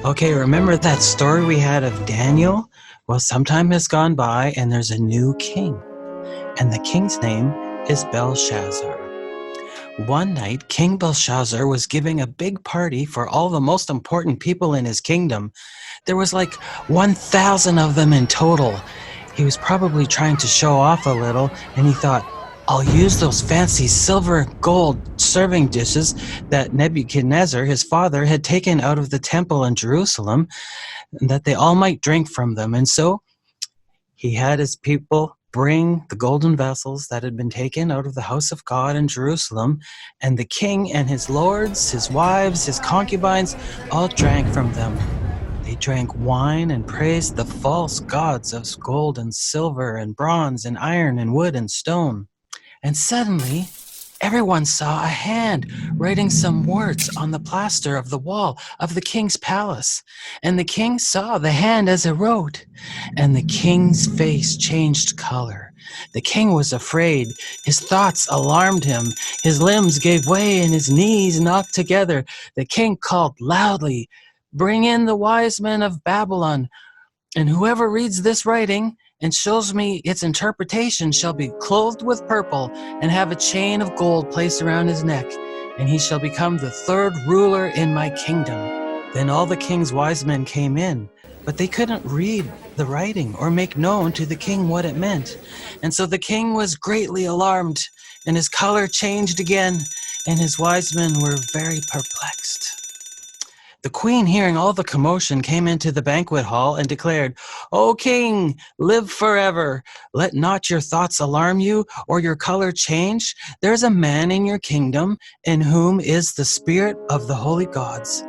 Okay, remember that story we had of Daniel? Well, some time has gone by and there's a new king. And the king's name is Belshazzar. One night, King Belshazzar was giving a big party for all the most important people in his kingdom. There was like 1,000 of them in total. He was probably trying to show off a little, and he thought, I'll use those fancy silver and gold serving dishes that Nebuchadnezzar, his father, had taken out of the temple in Jerusalem, and that they all might drink from them. And so he had his people bring the golden vessels that had been taken out of the house of God in Jerusalem, and the king and his lords, his wives, his concubines, all drank from them. They drank wine and praised the false gods of gold and silver and bronze and iron and wood and stone. And suddenly, everyone saw a hand writing some words on the plaster of the wall of the king's palace. And the king saw the hand as it wrote, and the king's face changed color. The king was afraid. His thoughts alarmed him. His limbs gave way and his knees knocked together. The king called loudly, "Bring in the wise men of Babylon, and whoever reads this writing and shows me its interpretation shall be clothed with purple and have a chain of gold placed around his neck, and he shall become the third ruler in my kingdom." Then all the king's wise men came in, but they couldn't read the writing or make known to the king what it meant. And so the king was greatly alarmed, and his color changed again, and his wise men were very perplexed. The queen, hearing all the commotion, came into the banquet hall and declared, "O king, live forever. Let not your thoughts alarm you or your color change. There's a man in your kingdom in whom is the spirit of the holy gods.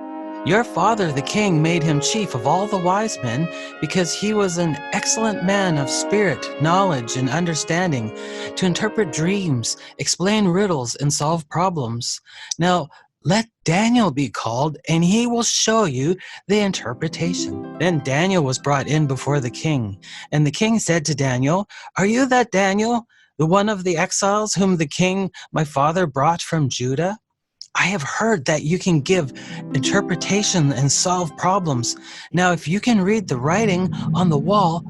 Your father, the king, made him chief of all the wise men because he was an excellent man of spirit, knowledge, and understanding, to interpret dreams, explain riddles, and solve problems. Now, let Daniel be called, and he will show you the interpretation." Then Daniel was brought in before the king, and the king said to Daniel, "Are you that Daniel, the one of the exiles whom the king, my father, brought from Judah? I have heard that you can give interpretation and solve problems. Now, if you can read the writing on the wall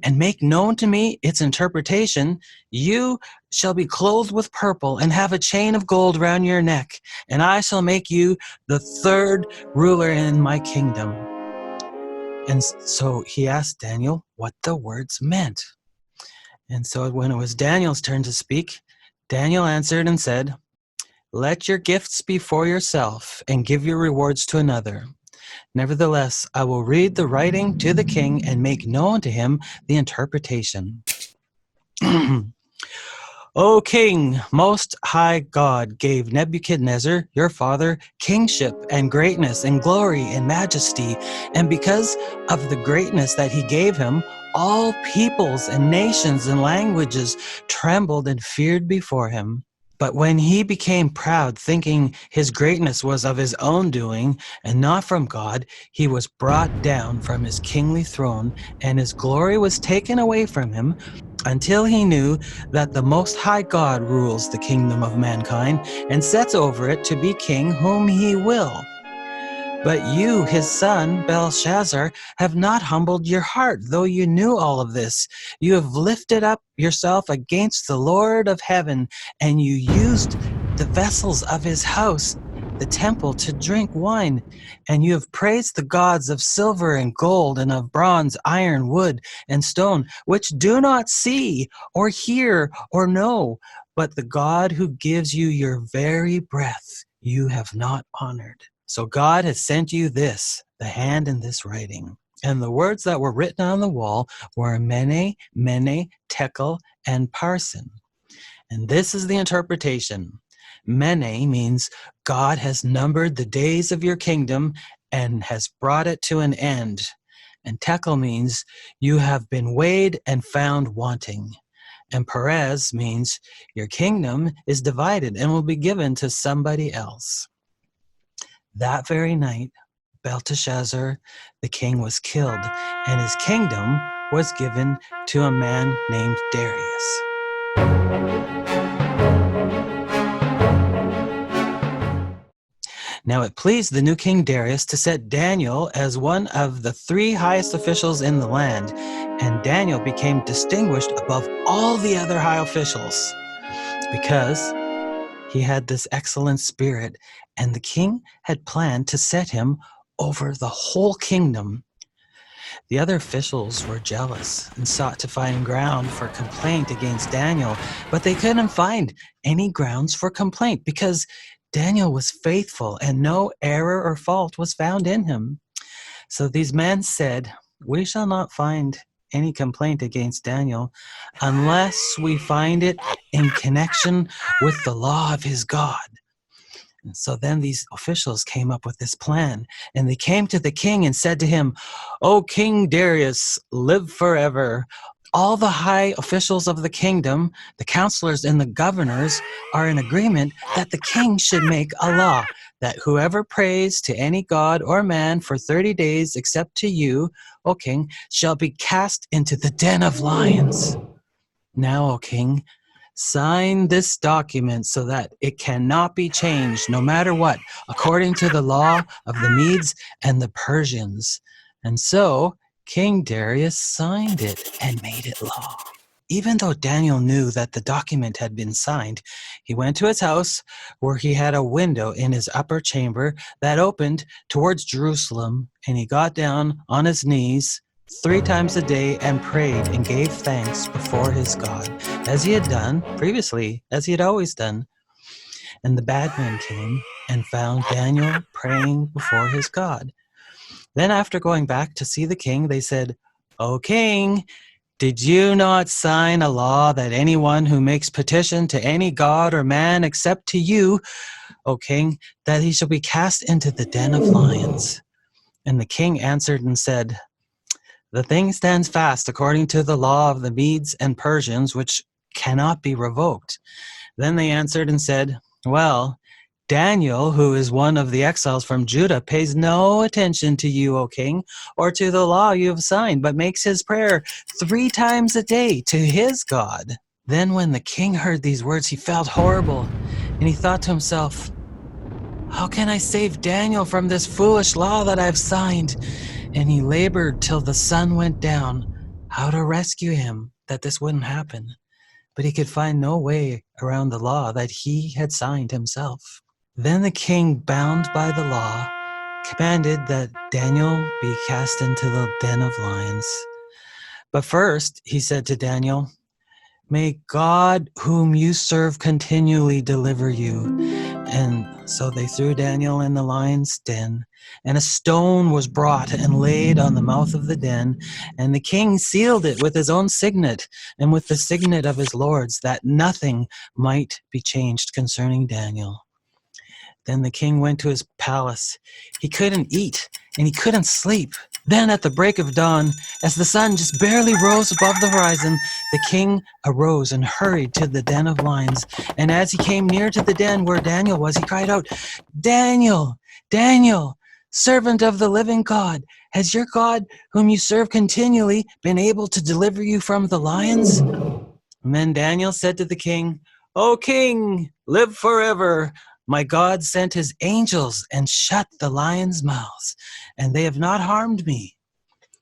and make known to me its interpretation, you shall be clothed with purple and have a chain of gold round your neck, and I shall make you the third ruler in my kingdom." And so he asked Daniel what the words meant. And so when it was Daniel's turn to speak, Daniel answered and said, "Let your gifts be for yourself, and give your rewards to another. Nevertheless, I will read the writing to the king and make known to him the interpretation." "O king, most high God gave Nebuchadnezzar, your father, kingship and greatness and glory and majesty. And because of the greatness that he gave him, all peoples and nations and languages trembled and feared before him. But when he became proud, thinking his greatness was of his own doing and not from God, he was brought down from his kingly throne, and his glory was taken away from him, until he knew that the Most High God rules the kingdom of mankind and sets over it to be king whom he will. But you, his son, Belshazzar, have not humbled your heart, though you knew all of this. You have lifted up yourself against the Lord of heaven, and you used the vessels of his house, the temple, to drink wine. And you have praised the gods of silver and gold and of bronze, iron, wood, and stone, which do not see or hear or know. But the God who gives you your very breath you have not honored. So God has sent you this, the hand in this writing." And the words that were written on the wall were Mene, Mene, Tekel, and Parsin. And this is the interpretation. Mene means God has numbered the days of your kingdom and has brought it to an end. And Tekel means you have been weighed and found wanting. And Perez means your kingdom is divided and will be given to somebody else. That very night, Belteshazzar, the king, was killed, and his kingdom was given to a man named Darius. Now it pleased the new king Darius to set Daniel as one of the 3 highest officials in the land, and Daniel became distinguished above all the other high officials because he had this excellent spirit, and the king had planned to set him over the whole kingdom. The other officials were jealous and sought to find ground for complaint against Daniel, but they couldn't find any grounds for complaint because Daniel was faithful and no error or fault was found in him. So these men said, "We shall not find any complaint against Daniel unless we find it in connection with the law of his God." And so then these officials came up with this plan, and they came to the king and said to him, "O King Darius, live forever. All the high officials of the kingdom, the counselors and the governors, are in agreement that the king should make a law that whoever prays to any god or man for 30 days except to you, O king, shall be cast into the den of lions. Now, O king, sign this document so that it cannot be changed no matter what, according to the law of the Medes and the Persians." And so King Darius signed it and made it law. Even though Daniel knew that the document had been signed, he went to his house where he had a window in his upper chamber that opened towards Jerusalem, and he got down on his knees 3 times a day and prayed and gave thanks before his God, as he had done previously, as he had always done. And the bad men came and found Daniel praying before his God. Then after going back to see the king, they said, "O king, did you not sign a law that anyone who makes petition to any god or man except to you, O king, that he shall be cast into the den of lions?" And the king answered and said, "The thing stands fast according to the law of the Medes and Persians, which cannot be revoked." Then they answered and said, "Well, Daniel, who is one of the exiles from Judah, pays no attention to you, O king, or to the law you have signed, but makes his prayer 3 times a day to his God." Then when the king heard these words, he felt horrible, and he thought to himself, "How can I save Daniel from this foolish law that I've signed?" And he labored till the sun went down, how to rescue him, that this wouldn't happen. But he could find no way around the law that he had signed himself. Then the king, bound by the law, commanded that Daniel be cast into the den of lions. But first, he said to Daniel, "May God whom you serve continually deliver you." And so they threw Daniel in the lion's den, and a stone was brought and laid on the mouth of the den, and the king sealed it with his own signet and with the signet of his lords, that nothing might be changed concerning Daniel. Then the king went to his palace. He couldn't eat and he couldn't sleep. Then at the break of dawn, as the sun just barely rose above the horizon, the king arose and hurried to the den of lions. And as he came near to the den where Daniel was, he cried out, "Daniel, Daniel, servant of the living God, has your God, whom you serve continually, been able to deliver you from the lions?" And then Daniel said to the king, "O king, live forever. My God sent his angels and shut the lions' mouths, and they have not harmed me,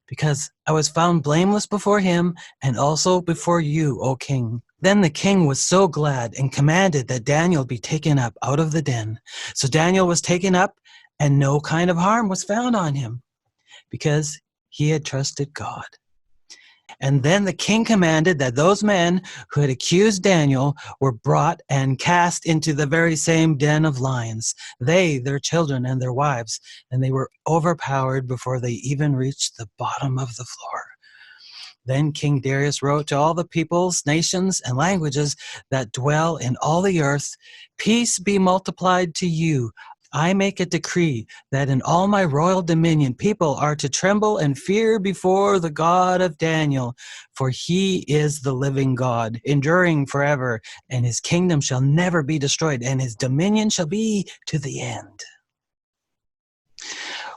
because I was found blameless before him and also before you, O king." Then the king was so glad and commanded that Daniel be taken up out of the den. So Daniel was taken up, and no kind of harm was found on him, because he had trusted God. And then the king commanded that those men who had accused Daniel were brought and cast into the very same den of lions, they, their children, and their wives, and they were overpowered before they even reached the bottom of the floor. Then King Darius wrote to all the peoples, nations, and languages that dwell in all the earth, "Peace be multiplied to you. I make a decree that in all my royal dominion people are to tremble and fear before the God of Daniel, for he is the living God, enduring forever, and his kingdom shall never be destroyed, and his dominion shall be to the end."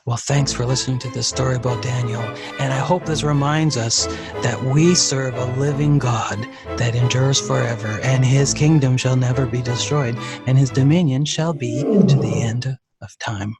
Well, thanks for listening to this story about Daniel, and I hope this reminds us that we serve a living God that endures forever, and his kingdom shall never be destroyed, and his dominion shall be to the end of of time.